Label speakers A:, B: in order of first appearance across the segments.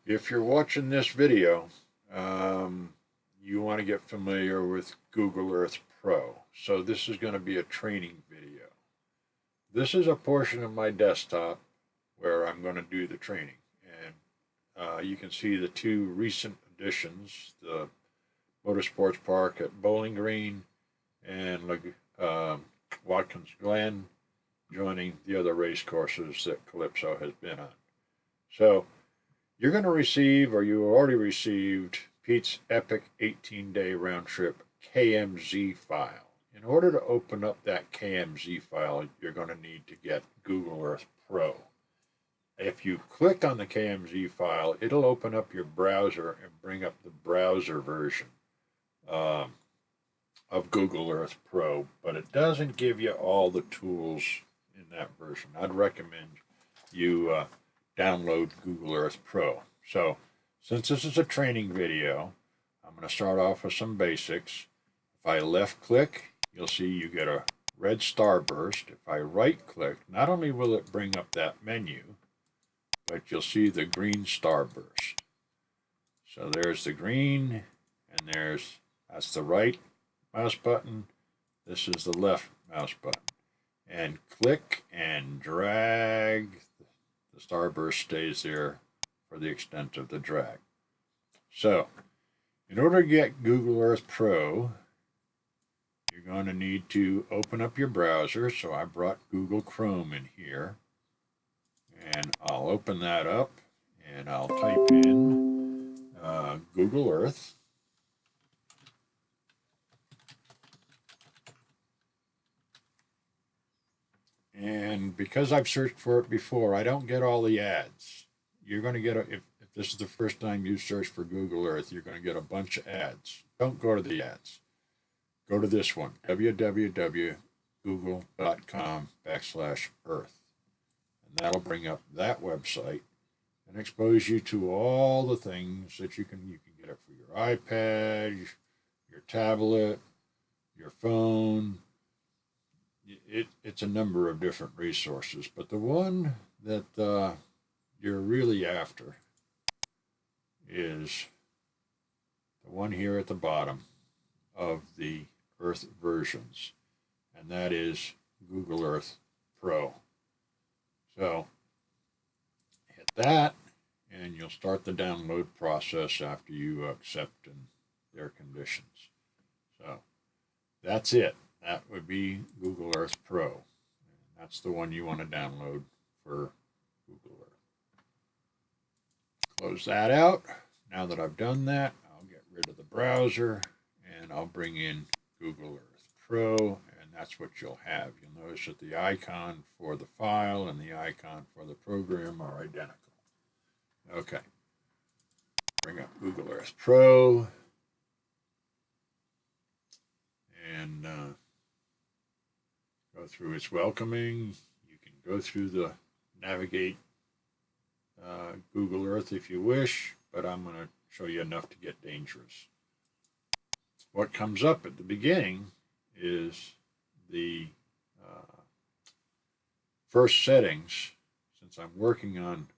A: If you're watching this video, you want to get familiar with Google Earth Pro. So this is going to be a training video. This is a portion of my desktop where I'm going to do the training. And you can see the two recent additions, the Motorsports Park at Bowling Green and Watkins Glen, joining the other race courses that Calypso has been on. So you're going to receive, or you already received, Pete's epic 18-day round trip KMZ file. In order to open up that KMZ file, you're going to need to get Google Earth Pro. If you click on the KMZ file, it'll open up your browser and bring up the browser version of Google Earth Pro, but it doesn't give you all the tools in that version. I'd recommend you download Google Earth Pro. So, since this is a training video, I'm going to start off with some basics. If I left click, you'll see you get a red starburst. If I right click, not only will it bring up that menu, but you'll see the green starburst. So there's the green, and that's the right mouse button. This is the left mouse button. And click and drag. The starburst stays there for the extent of the drag. So, in order to get Google Earth Pro, you're going to need to open up your browser. So I brought Google Chrome in here. And I'll open that up and I'll type in Google Earth. And because I've searched for it before, I don't get all the ads. You're going to get, if this is the first time you search for Google Earth, you're going to get a bunch of ads. Don't go to the ads. Go to this one, www.google.com/earth. And that'll bring up that website and expose you to all the things that you can get it for your iPad, your tablet, your phone. It's a number of different resources, but the one that you're really after is the one here at the bottom of the Earth versions, and that is Google Earth Pro. So hit that, and you'll start the download process after you accept their conditions. So that's it. That would be Google Earth Pro. And that's the one you want to download for Google Earth. Close that out. Now that I've done that, I'll get rid of the browser and I'll bring in Google Earth Pro, and that's what you'll have. You'll notice that the icon for the file and the icon for the program are identical. Okay. Bring up Google Earth Pro and go through its welcoming. You can go through the navigate Google Earth if you wish, but I'm going to show you enough to get dangerous. What comes up at the beginning is the first settings. Since I'm working on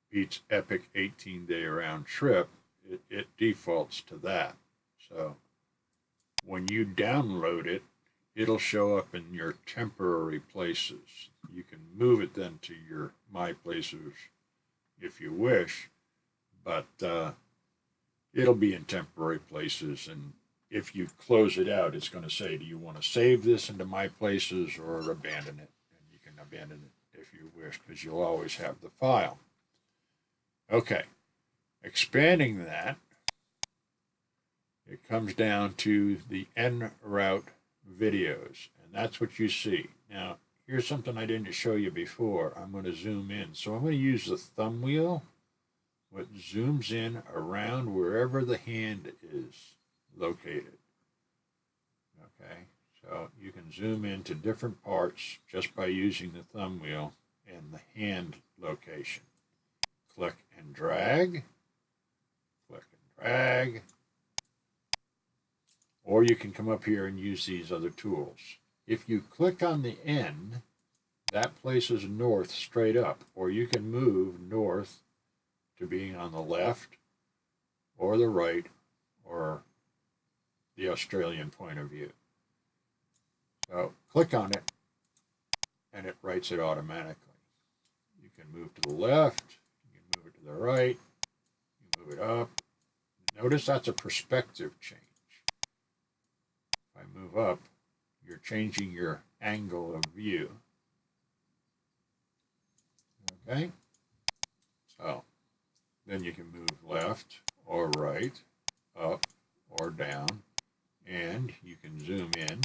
A: Pete's epic 18-day round trip, it defaults to that. So when you download it, it'll show up in your temporary places. You can move it then to your My Places if you wish, but it'll be in temporary places. And if you close it out, it's going to say, do you want to save this into My Places or abandon it? And you can abandon it if you wish, because you'll always have the file. Okay, expanding that, it comes down to the en route videos, and that's what you see. Now, here's something I didn't show you before. I'm going to zoom in. So I'm going to use the thumb wheel, which zooms in around wherever the hand is located. Okay, so you can zoom into different parts just by using the thumb wheel and the hand location. Click and drag, click and drag. Or you can come up here and use these other tools. If you click on the end, that places north straight up, or you can move north to being on the left or the right or the Australian point of view. So click on it and it writes it automatically. You can move to the left, you can move it to the right, you move it up. Notice that's a perspective change. If I move up, you're changing your angle of view. Okay? So then you can move left or right, up or down, and you can zoom in,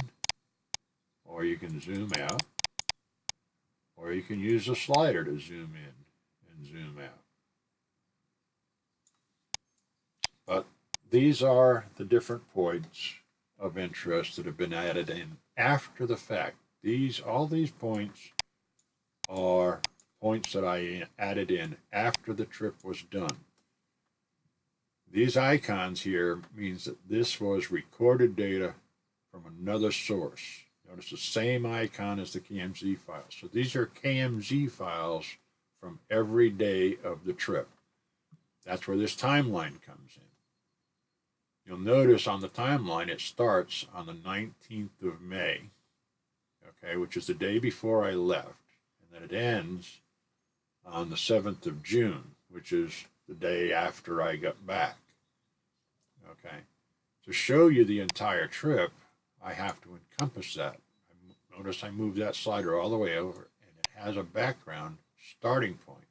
A: or you can zoom out, or you can use the slider to zoom in and zoom out. But these are the different points of interest that have been added in after the fact. All these points are points that I added in after the trip was done. These icons here means that this was recorded data from another source. Notice the same icon as the KMZ files. So these are KMZ files from every day of the trip. That's where this timeline comes in. You'll notice on the timeline it starts on the 19th of May, okay, which is the day before I left, and then it ends on the 7th of June, which is the day after I got back. Okay, to show you the entire trip, I have to encompass that. Notice I moved that slider all the way over, and it has a background starting point.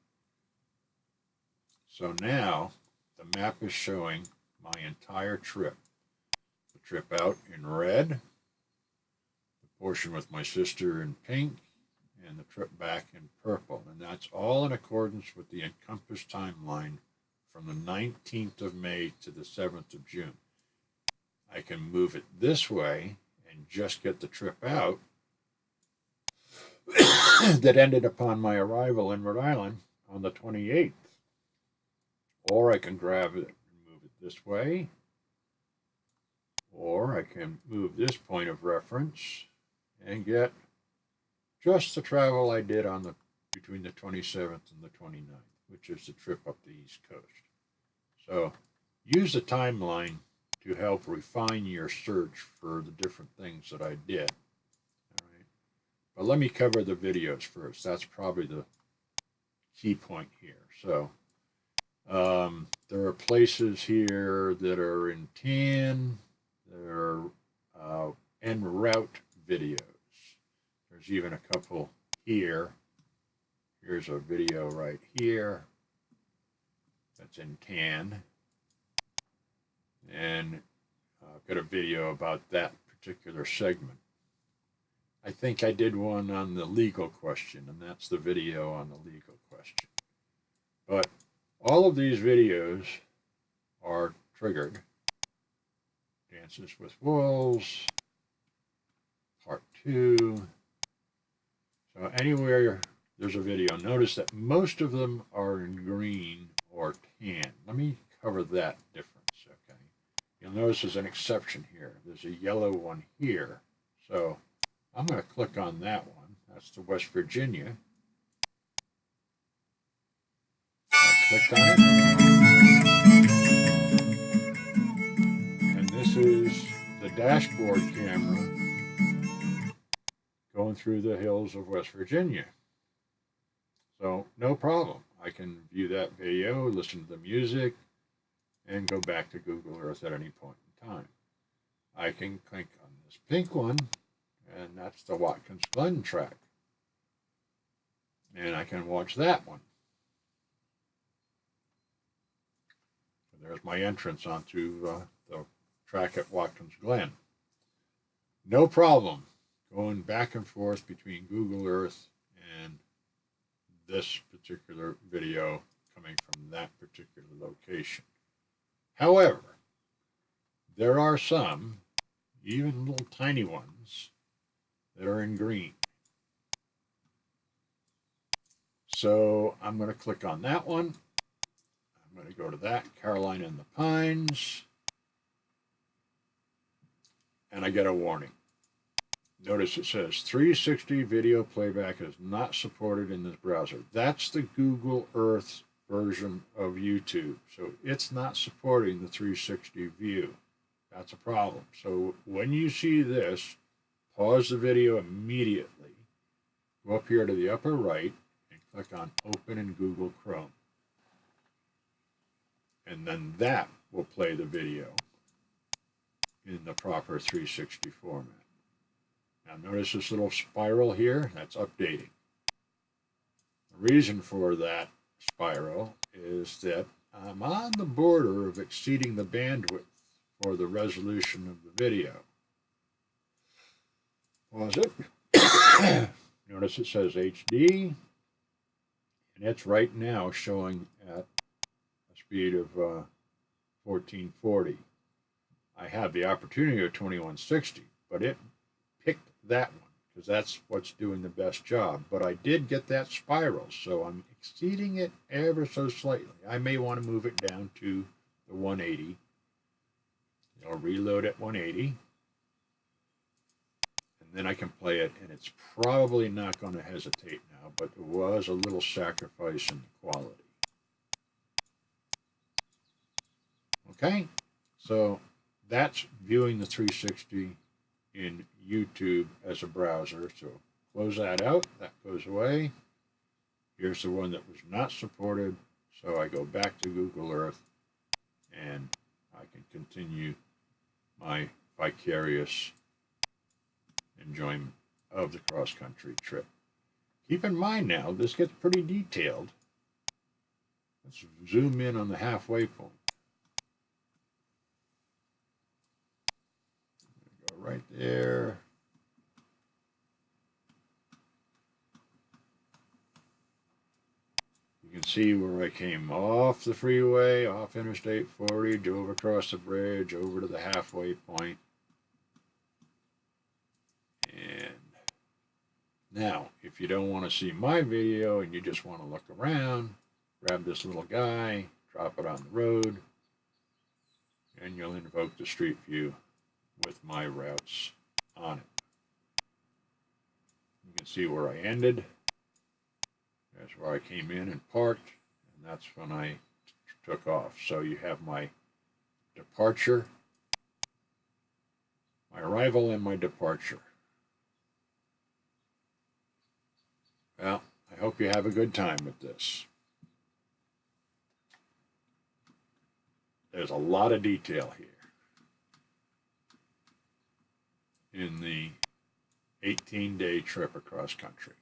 A: So now the map is showing my entire trip. The trip out in red, the portion with my sister in pink, and the trip back in purple. And that's all in accordance with the encompassed timeline from the 19th of May to the 7th of June. I can move it this way and just get the trip out that ended upon my arrival in Rhode Island on the 28th. Or I can grab it and move it this way. Or I can move this point of reference and get just the travel I did between the 27th and the 29th, which is the trip up the East Coast. So use the timeline to help refine your search for the different things that I did. All right. But let me cover the videos first. That's probably the key point here. So there are places here that are in tan. There are en route videos. There's even a couple here. Here's a video right here that's in tan. And I've got a video about that particular segment. I think I did one on the legal question, and that's the video on the legal question. But all of these videos are triggered. Dances with Wolves, Part 2. So anywhere there's a video, notice that most of them are in green or tan. Let me cover that difference, okay? You'll notice there's an exception here. There's a yellow one here. So I'm going to click on that one. That's the West Virginia. I clicked on it. And this is the dashboard camera going through the hills of West Virginia. So no problem. I can view that video, listen to the music, and go back to Google Earth at any point in time. I can click on this pink one, and that's the Watkins Glen track. And I can watch that one. So there's my entrance onto the track at Watkins Glen. No problem going back and forth between Google Earth and this particular video coming from that particular location. However, there are some, even little tiny ones, that are in green. So I'm going to click on that one. I'm going to go to that, Carolina and the Pines, and I get a warning. Notice it says 360 video playback is not supported in this browser. That's the Google Earth version of YouTube. So it's not supporting the 360 view. That's a problem. So when you see this, pause the video immediately. Go up here to the upper right and click on Open in Google Chrome. And then that will play the video in the proper 360 format. Now notice this little spiral here, that's updating. The reason for that spiral is that I'm on the border of exceeding the bandwidth for the resolution of the video. Pause it. Notice it says HD, and it's right now showing at a speed of 1440. I have the opportunity of 2160, but it picked that one because that's what's doing the best job. But I did get that spiral, so I'm exceeding it ever so slightly. I may want to move it down to the 180. I'll reload at 180. And then I can play it, and it's probably not going to hesitate now, but it was a little sacrifice in the quality. Okay, so that's viewing the 360 in YouTube as a browser. So close that out, that goes away. Here's the one that was not supported. So I go back to Google Earth and I can continue my vicarious enjoyment of the cross-country trip. Keep in mind now, this gets pretty detailed. Let's zoom in on the halfway point. Go right there. You can see where I came off the freeway, off Interstate 40, drove across the bridge, over to the halfway point. And now, if you don't want to see my video and you just want to look around, grab this little guy, drop it on the road, and you'll invoke the Street View with my routes on it. You can see where I ended. That's where I came in and parked, and that's when I took off. So you have my departure, my arrival, and my departure. Well, I hope you have a good time with this. There's a lot of detail here in the 18-day trip across country.